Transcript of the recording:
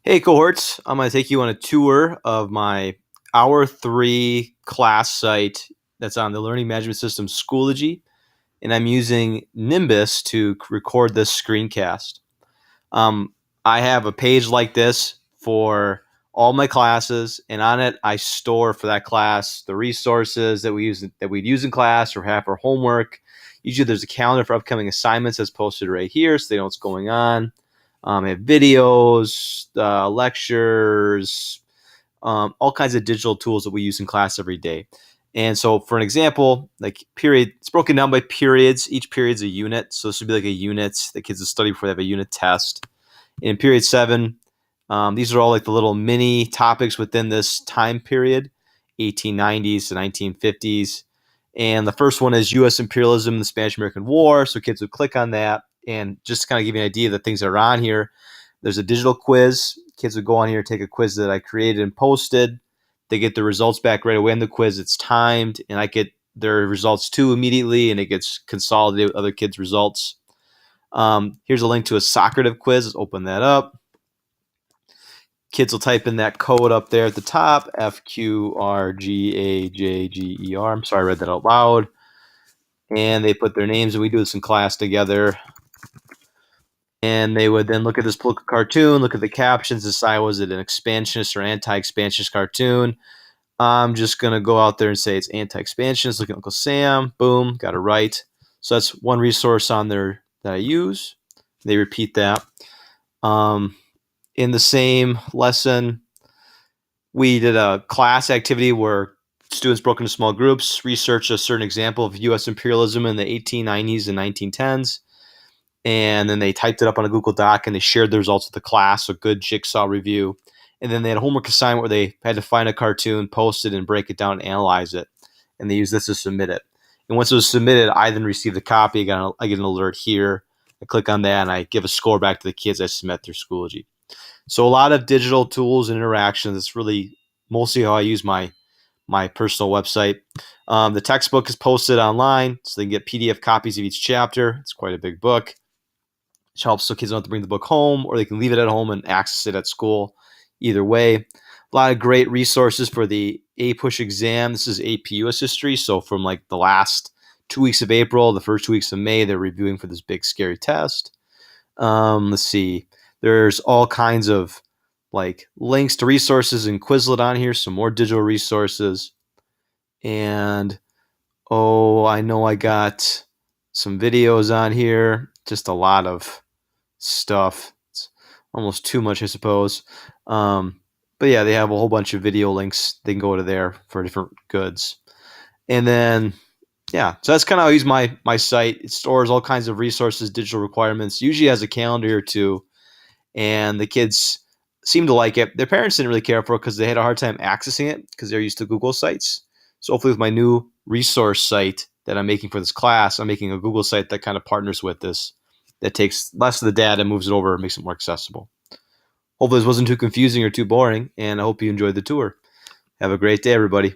Hey, cohorts. I'm going to take you on a tour of my Hour 3 class site that's on the Learning Management System Schoology, and I'm using Nimbus to record this screencast. Um, I have a page like this for all my classes, and on it I store for that class the resources that we'd use in class or have for homework. Usually, there's a calendar for upcoming assignments that's posted right here, so they know what's going on. I have videos, lectures, all kinds of digital tools that we use in class every day. And so, for an example, like period, it's broken down by periods. Each period's a unit, so this would be like a unit that kids will study before they have a unit test. In period 7, these are all like the little mini topics within this time period, 1890s to 1950s. And the first one is U.S. imperialism and the Spanish-American War. So kids would click on that and just kind of give you an idea of the things that are on here. There's a digital quiz. Kids would go on here, take a quiz that I created and posted. They get the results back right away in the quiz. It's timed, and I get their results too immediately, and it gets consolidated with other kids' results. Here's a link to a Socrative quiz. Let's open that up. Kids will type in that code up there at the top, FQRGAJGER. I'm sorry I read that out loud. And they put their names, and we do this in class together. And they would then look at this political cartoon, look at the captions, decide was it an expansionist or anti-expansionist cartoon. I'm just going to go out there and say it's anti-expansionist. Look at Uncle Sam. Boom, got it right. So that's one resource on there that I use. They repeat that. In the same lesson, we did a class activity where students broke into small groups, researched a certain example of U.S. imperialism in the 1890s and 1910s, and then they typed it up on a Google Doc and they shared the results with the class, a good jigsaw review. And then they had a homework assignment where they had to find a cartoon, post it, and break it down and analyze it. And they used this to submit it. And once it was submitted, I then received a copy. I get an alert here. I click on that, and I give a score back to the kids I submit through Schoology. So a lot of digital tools and interactions. It's really mostly how I use my personal website. The textbook is posted online, so they can get PDF copies of each chapter. It's quite a big book, which helps so kids don't have to bring the book home, or they can leave it at home and access it at school. Either way, a lot of great resources for the APUSH exam. This is AP US History, so from like the last 2 weeks of April, the first 2 weeks of May, they're reviewing for this big scary test. Let's see. There's all kinds of like links to resources and Quizlet on here, some more digital resources. And I know I got some videos on here, just a lot of stuff. It's almost too much, I suppose. But yeah, they have a whole bunch of video links. They can go to there for different goods. And then, yeah, so that's kind of how I use my site. It stores all kinds of resources, digital requirements, usually has a calendar or two. And the kids seem to like it. Their parents didn't really care for it because they had a hard time accessing it because they're used to Google sites. So hopefully with my new resource site that I'm making for this class, I'm making a Google site that kind of partners with this, that takes less of the data and moves it over and makes it more accessible. Hopefully this wasn't too confusing or too boring, and I hope you enjoyed the tour. Have a great day, everybody.